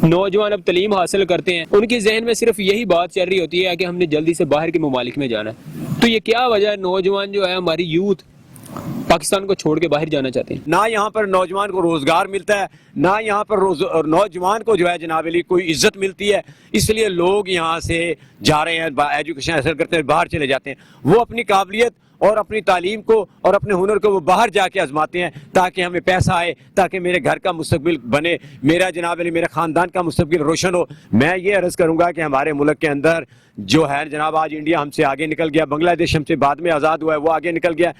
نوجوان اب تعلیم حاصل کرتے ہیں، ان کی ذہن میں صرف یہی بات چل رہی ہوتی ہے کہ ہم نے جلدی سے باہر کے ممالک میں جانا ہے۔ تو یہ کیا وجہ ہے نوجوان جو ہے ہماری یوتھ پاکستان کو چھوڑ کے باہر جانا چاہتے ہیں؟ نہ یہاں پر نوجوان کو روزگار ملتا ہے، نہ یہاں پر نوجوان کو جو ہے جناب علی کوئی عزت ملتی ہے، اس لیے لوگ یہاں سے جا رہے ہیں، ایجوکیشن حاصل کرتے ہیں، باہر چلے جاتے ہیں۔ وہ اپنی قابلیت اور اپنی تعلیم کو اور اپنے ہنر کو وہ باہر جا کے آزماتے ہیں تاکہ ہمیں پیسہ آئے، تاکہ میرے گھر کا مستقبل بنے، میرا جناب علی میرے خاندان کا مستقبل روشن ہو۔ میں یہ عرض کروں گا کہ ہمارے ملک کے اندر جو ہے جناب آج انڈیا ہم سے آگے نکل گیا، بنگلہ دیش ہم سے بعد میں آزاد ہوا ہے، وہ آگے نکل گیا۔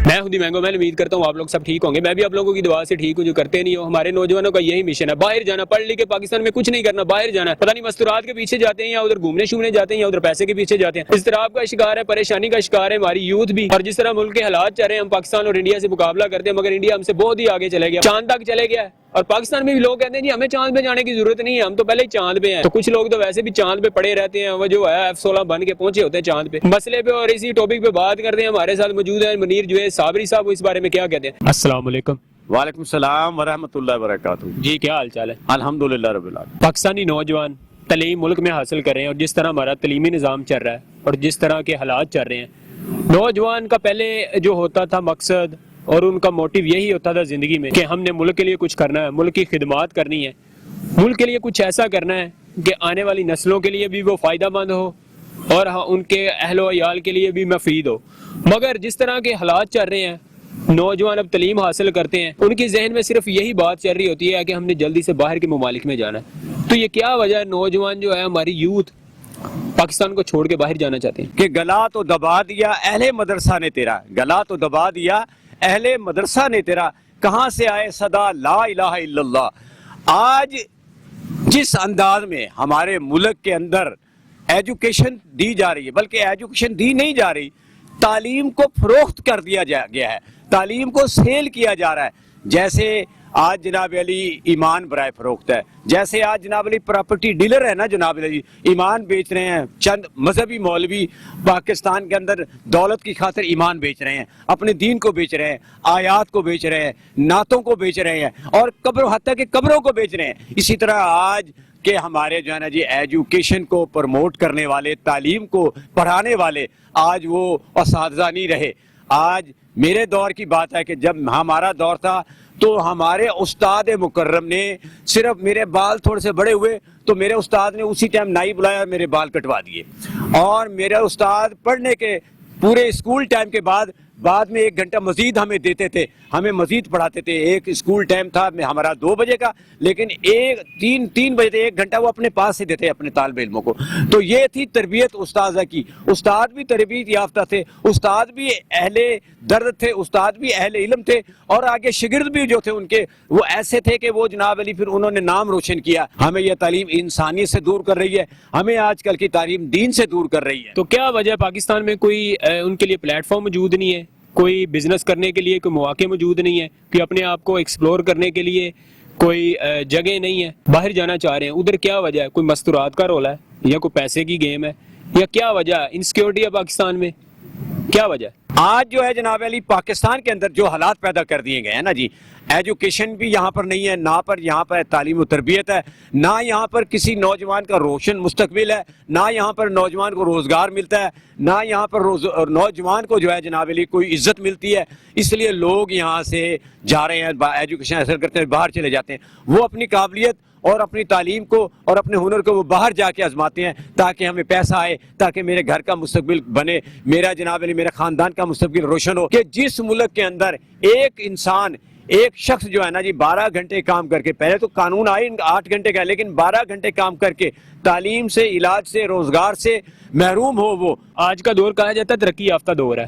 میں ہوں دی مینگو، میں امید کرتا ہوں آپ لوگ سب ٹھیک ہوں گے، میں بھی آپ لوگوں کی دعا سے ٹھیک ہوں جو کرتے نہیں ہو۔ ہمارے نوجوانوں کا یہی مشن ہے، باہر جانا، پڑھ لکھ کے پاکستان میں کچھ نہیں کرنا، باہر جانا ہے، پتہ نہیں مستورات کے پیچھے جاتے ہیں یا ادھر گھومنے شومنے جاتے ہیں یا ادھر پیسے کے پیچھے جاتے ہیں۔ اضطراب کا شکار ہے، پریشانی کا شکار ہے ہماری یوتھ بھی، اور جس طرح ملک کے حالات چل رہے ہیں، ہم پاکستان اور انڈیا سے مقابلہ کرتے ہیں مگر انڈیا ہم سے بہت ہی آگے چلے گیا، چاند تک چلے گیا ہے۔ اور پاکستان میں بھی لوگ کہتے ہیں جی ہمیں چاند پہ جانے کی ضرورت نہیں ہے، ہم تو پہلے ہی چاند پہ ہیں۔ تو کچھ لوگ تو ویسے بھی چاند پہ پڑے رہتے ہیں، وہ جو ہے F-16 بن کے پہنچے ہوتے ہیں چاند پہ۔ مسئلے پہ اور اسی ٹاپک پہ بات کرتے ہیں، ہمارے ساتھ موجود ہیں منیر جوید صابری صاحب، وہ اس بارے میں کیا کہتے ہیں؟ السلام علیکم۔ وعلیکم السلام ورحمۃ اللہ وبرکاتہ۔ جی کیا حال چال ہے؟ الحمدللہ رب العالمین۔ پاکستانی نوجوان تعلیم ملک میں حاصل کر رہے ہیں، اور جس طرح ہمارا تعلیمی نظام چل رہا ہے اور جس طرح کے حالات چل رہے ہیں، نوجوان کا پہلے جو ہوتا تھا مقصد اور ان کا موٹیو یہی ہوتا تھا زندگی میں کہ ہم نے ملک کے لیے کچھ کرنا ہے، ملک کی خدمات کرنی ہے، ملک کے لیے کچھ ایسا کرنا ہے کہ آنے والی نسلوں کے لیے بھی وہ فائدہ مند ہو اور ان کے اہل و عیال کے لیے بھی مفید ہو۔ مگر جس طرح کے حالات چل رہے ہیں، نوجوان اب تعلیم حاصل کرتے ہیں، ان کی ذہن میں صرف یہی بات چل رہی ہوتی ہے کہ ہم نے جلدی سے باہر کے ممالک میں جانا ہے۔ تو یہ کیا وجہ ہے نوجوان جو ہے ہماری یوتھ پاکستان کو چھوڑ کے باہر جانا چاہتے ہیں؟ کہ گلا تو دبا دیا اہل مدرسہ نے تیرا، گلا تو دبا دیا اہل مدرسہ نے تیرا، کہاں سے آئے صدا لا الہ الا اللہ۔ آج جس انداز میں ہمارے ملک کے اندر ایجوکیشن دی جا رہی ہے، بلکہ ایجوکیشن دی نہیں جا رہی، تعلیم کو فروخت کر دیا گیا ہے، تعلیم کو سیل کیا جا رہا ہے۔ جیسے آج جناب علی ایمان برائے فروخت ہے، جیسے آج جناب علی پراپرٹی ڈیلر ہے نا جناب علی، ایمان بیچ رہے ہیں چند مذہبی مولوی پاکستان کے اندر دولت کی خاطر ایمان بیچ رہے ہیں، اپنے دین کو بیچ رہے ہیں، آیات کو بیچ رہے ہیں، نعتوں کو بیچ رہے ہیں، اور حتیٰ کہ قبروں کو بیچ رہے ہیں۔ اسی طرح آج کہ ہمارے جو ہے نا جی ایجوکیشن کو پروموٹ کرنے والے، تعلیم کو پڑھانے والے آج وہ اساتذہ نہیں رہے۔ آج میرے دور کی بات ہے کہ جب ہمارا دور تھا تو ہمارے استاد مکرم نے صرف میرے بال تھوڑے سے بڑے ہوئے تو میرے استاد نے اسی ٹائم نائی بلایا اور میرے بال کٹوا دیے، اور میرے استاد پڑھنے کے پورے اسکول ٹائم کے بعد میں 1 گھنٹہ مزید ہمیں دیتے تھے، ہمیں مزید پڑھاتے تھے۔ ایک اسکول ٹائم تھا ہمارا 2 بجے کا، لیکن 3 بجے 1 گھنٹہ وہ اپنے پاس سے دیتے اپنے طالب علموں کو۔ تو یہ تھی تربیت استاذہ کی۔ استاد بھی تربیت یافتہ تھے، استاد بھی اہل درد تھے، استاد بھی اہل علم تھے، اور آگے شاگرد بھی جو تھے ان کے وہ ایسے تھے کہ وہ جناب علی پھر انہوں نے نام روشن کیا۔ ہمیں یہ تعلیم انسانیت سے دور کر رہی ہے، ہمیں آج کل کی تعلیم دین سے دور کر رہی ہے۔ تو کیا وجہ پاکستان میں کوئی ان کے لیے پلیٹ فارم موجود نہیں ہے، کوئی بزنس کرنے کے لیے کوئی مواقع موجود نہیں ہے، کہ اپنے آپ کو ایکسپلور کرنے کے لیے کوئی جگہ نہیں ہے، باہر جانا چاہ رہے ہیں؟ ادھر کیا وجہ ہے؟ کوئی مستورات کا رول ہے یا کوئی پیسے کی گیم ہے یا کیا وجہ ہے؟ انسیکیورٹی ہے پاکستان میں، کیا وجہ ہے؟ آج جو ہے جناب علی پاکستان کے اندر جو حالات پیدا کر دیے گئے ہیں نا جی، ایجوکیشن بھی یہاں پر نہیں ہے، نہ پر یہاں پر تعلیم و تربیت ہے، نہ یہاں پر کسی نوجوان کا روشن مستقبل ہے، نہ یہاں پر نوجوان کو روزگار ملتا ہے، نہ یہاں پر نوجوان کو جو ہے جناب علی کوئی عزت ملتی ہے۔ اس لیے لوگ یہاں سے جا رہے ہیں، ایجوکیشن حاصل کرتے ہیں، باہر چلے جاتے ہیں۔ وہ اپنی قابلیت اور اپنی تعلیم کو اور اپنے ہنر کو وہ باہر جا کے آزماتے ہیں تاکہ ہمیں پیسہ آئے، تاکہ میرے گھر کا مستقبل بنے، میرا جناب علی میرے خاندان کا مستقبل روشن ہو۔ کہ جس ملک کے اندر ایک انسان، ایک شخص جو ہے نا جی 12 گھنٹے کام کر کے، پہلے تو قانون آئے 8 گھنٹے کا، لیکن 12 گھنٹے کام کر کے تعلیم سے، علاج سے، روزگار سے محروم ہو، وہ آج کا دور کہا جاتا ہے ترقی یافتہ دور ہے،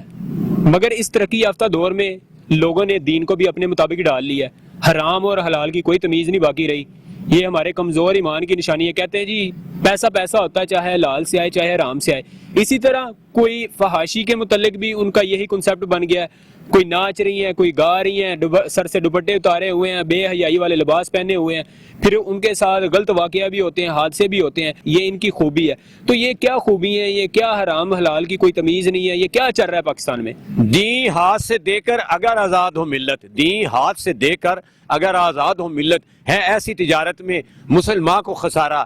مگر اس ترقی یافتہ دور میں لوگوں نے دین کو بھی اپنے مطابق ڈال لیا ہے، حرام اور حلال کی کوئی تمیز نہیں باقی رہی۔ یہ ہمارے کمزور ایمان کی نشانی ہے۔ کہتے ہیں جی پیسہ پیسہ ہوتا ہے، چاہے حلال سے آئے چاہے حرام سے آئے. اسی طرح کوئی فحاشی کے متعلق بھی ان کا یہی کنسیپٹ بن گیا ہے. کوئی ناچ رہی ہیں، کوئی گا رہی ہیں، سر سے دوپٹے اتارے ہوئے ہیں، بے حیائی والے لباس پہنے ہوئے ہیں، پھر ان کے ساتھ غلط واقعہ بھی ہوتے ہیں، حادثے بھی ہوتے ہیں. یہ ان کی خوبی ہے. تو یہ کیا خوبی ہے؟ یہ کیا حرام حلال کی کوئی تمیز نہیں ہے؟ یہ کیا چل رہا ہے پاکستان میں؟ دین ہاتھ سے دے کر اگر آزاد ہو ملت، دین ہاتھ سے دے کر اگر آزاد ہو ملت، ہے ایسی تجارت میں مسلمان کو خسارہ.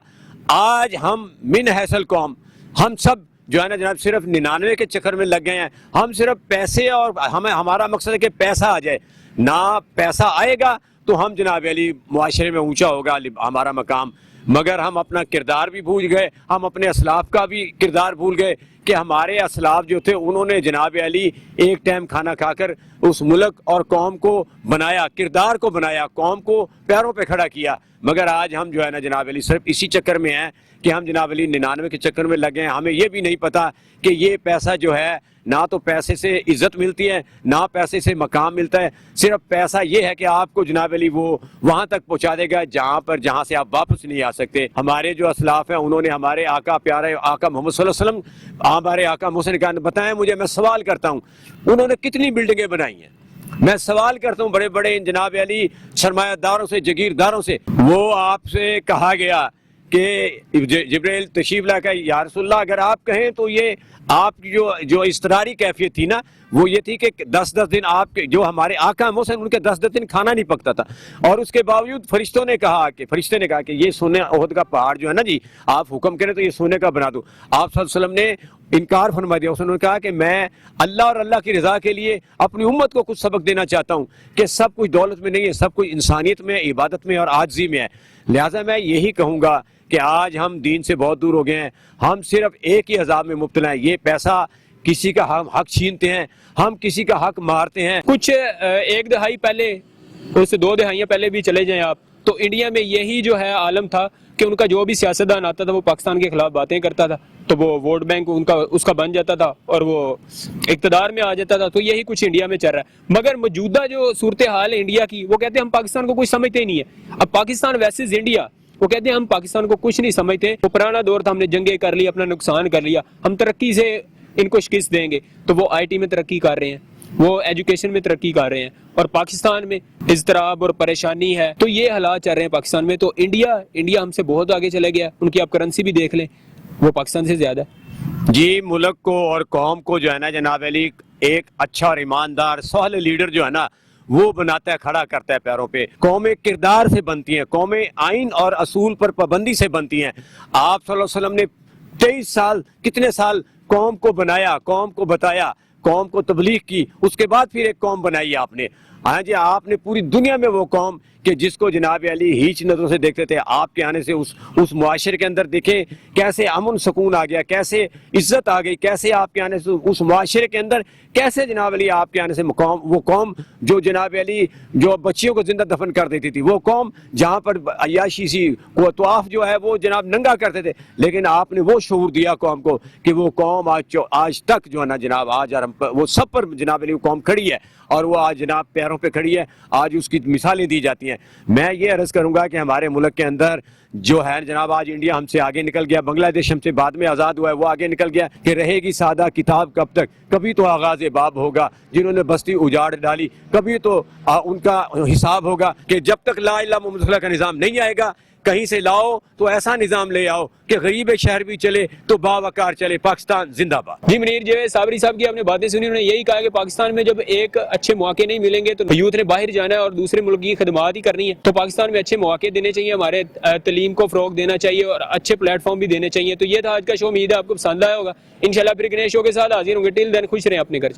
آج ہم من حیث قوم ہم سب جو ہے نا جناب صرف 99 کے چکر میں لگ گئے ہیں. ہم صرف پیسے، اور ہمارا مقصد ہے کہ پیسہ آ جائے. نہ پیسہ آئے گا تو ہم جناب علی معاشرے میں اونچا ہوگا ہمارا مقام، مگر ہم اپنا کردار بھی بھول گئے. ہم اپنے اسلاف کا بھی کردار بھول گئے کہ ہمارے اسلاف جو تھے انہوں نے جناب علی ایک ٹائم کھانا کھا کر اس ملک اور قوم کو بنایا، کردار کو بنایا، قوم کو پیروں پہ کھڑا کیا. مگر آج ہم جو ہے نا جناب علی صرف اسی چکر میں ہیں کہ ہم جناب علی 99 کے چکر میں لگے ہیں. ہمیں یہ بھی نہیں پتا کہ یہ پیسہ جو ہے نہ تو پیسے سے عزت ملتی ہے، نہ پیسے سے مقام ملتا ہے. صرف پیسہ یہ ہے کہ آپ کو جناب علی وہ وہاں تک پہنچا دے گا جہاں سے آپ واپس نہیں آ سکتے. ہمارے جو اسلاف ہیں انہوں نے ہمارے آقا پیارے آقا محمد صلی اللہ علیہ وسلم، ہمارے آقا محسن نے کہا بتائیں مجھے، میں سوال کرتا ہوں انہوں نے کتنی بلڈنگیں بنائی ہیں. میں سوال کرتا ہوں بڑے بڑے جناب علی سرمایہ داروں سے، جگیرداروں سے، وہ آپ سے کہا گیا کہ جبرائیل تشریف لا کر یا رسول اللہ اگر آپ کہیں تو یہ آپ کی جو اضطراری کیفیت تھی نا وہ یہ تھی کہ 10 دن آپ کے جو ہمارے آقا محسن ان کے 10 دن کھانا نہیں پکتا تھا. اور اس کے باوجود فرشتے نے کہا کہ یہ سونے احد کا پہاڑ جو ہے نا جی آپ حکم کریں تو یہ سونے کا بنا دو. آپ صلی اللہ علیہ وسلم نے انکار فرما دیا. اس نے کہا کہ میں اللہ اور اللہ کی رضا کے لیے اپنی امت کو کچھ سبق دینا چاہتا ہوں کہ سب کچھ دولت میں نہیں ہے، سب کچھ انسانیت میں، عبادت میں اور عاجزی میں ہے. لہٰذا میں یہی کہوں گا کہ آج ہم دین سے بہت دور ہو گئے ہیں. ہم صرف ایک ہی عذاب میں مبتلا ہیں. یہ پیسہ کسی کا ہم حق چھینتے ہیں، ہم کسی کا حق مارتے ہیں. کچھ ایک دہائی پہلے، اس سے 2 دہائیاں پہلے بھی چلے جائیں آپ تو انڈیا میں یہی جو ہے عالم تھا کہ ان کا جو بھی سیاستدان آتا تھا وہ پاکستان کے خلاف باتیں کرتا تھا تو وہ ووٹ بینک ان کا اس کا بن جاتا تھا اور وہ اقتدار میں آ جاتا تھا. تو یہی کچھ انڈیا میں چل رہا ہے. مگر موجودہ جو صورتحال ہے انڈیا کی، وہ کہتے ہیں ہم پاکستان کو کچھ سمجھتے ہی نہیں ہے. اب پاکستان ویسے انڈیا، وہ کہتے ہیں ہم پاکستان کو کچھ نہیں سمجھتے، وہ پرانا دور تھا، ہم نے جنگیں کر لی، اپنا نقصان کر لیا، ہم ترقی سے ان کو شکست دیں گے. تو وہ آئی ٹی میں ترقی کر رہے ہیں، وہ ایجوکیشن میں ترقی کر رہے ہیں، اور پاکستان میں اضطراب اور پریشانی ہے. تو یہ حالات چل رہے ہیں پاکستان میں. تو انڈیا ہم سے بہت آگے چلے گیا. ان کی آپ کرنسی بھی دیکھ لیں، وہ پاکستان سے زیادہ ہے. جی ملک کو اور قوم کو جو ہے نا جناب علی ایک اچھا اور ایماندار صالح لیڈر جو ہے نا وہ بناتا ہے، کھڑا کرتا ہے پیروں پہ. قومیں کردار سے بنتی ہیں، قومیں آئین اور اصول پر پابندی سے بنتی ہیں. آپ صلی اللہ علیہ وسلم نے 23 سال کتنے سال قوم کو بنایا، قوم کو بتایا، قوم کو تبلیغ کی، اس کے بعد پھر ایک قوم بنائی آپ نے. ہاں جی آپ نے پوری دنیا میں وہ قوم کہ جس کو جناب علی ہیچ نظروں سے دیکھتے تھے، آپ کے آنے سے اس معاشرے کے اندر دیکھیں کیسے امن سکون آ گیا، کیسے عزت آ گئی، کیسے آپ کے آنے سے اس معاشرے کے اندر کیسے جناب علی آپ کے آنے سے وہ قوم جو جناب علی جو بچیوں کو زندہ دفن کر دیتی تھی، وہ قوم جہاں پر عیاشی سی کو طواف جو ہے وہ جناب ننگا کرتے تھے، لیکن آپ نے وہ شعور دیا قوم کو کہ وہ قوم آج تک جو ہے نا جناب آج وہ سب پر جناب علی قوم کھڑی ہے اور وہ آج جناب پیروں پہ کھڑی ہے. آج اس کی مثالیں دی جاتی ہیں. میں یہ عرض کروں گا کہ ہمارے ملک کے اندر جو ہے جناب آج انڈیا ہم سے آگے نکل گیا، بنگلہ دیش ہم سے بعد میں آزاد ہوا ہے، وہ آگے نکل گیا کہ رہے گی سادہ کتاب کب تک، کبھی تو آغاز باب ہوگا. جنہوں نے بستی اجاڑ ڈالی کبھی تو ان کا حساب ہوگا کہ جب تک لا الہ محمد رسول اللہ کا نظام نہیں آئے گا کہیں سے لاؤ تو ایسا نظام لے آؤ کہ غریب شہر بھی چلے تو باوقار چلے. پاکستان زندہ باد. جی منیر جاوید صابری صاحب کی آپ نے باتیں سنی، انہوں نے یہی کہا کہ پاکستان میں جب ایک اچھے مواقع نہیں ملیں گے تو یوتھ نے باہر جانا ہے اور دوسرے ملک کی خدمات ہی کرنی ہے. تو پاکستان میں اچھے مواقع دینے چاہیے، ہمارے تعلیم کو فروغ دینا چاہیے اور اچھے پلیٹ فارم بھی دینے چاہیے. تو یہ تھا آج کا شو. امید ہے آپ کو پسند آیا ہوگا. انشاءاللہ پھر ایک نئے شو کے ساتھ حاضر ہوں گے. ٹل دین خوش رہیں اپنے گھر.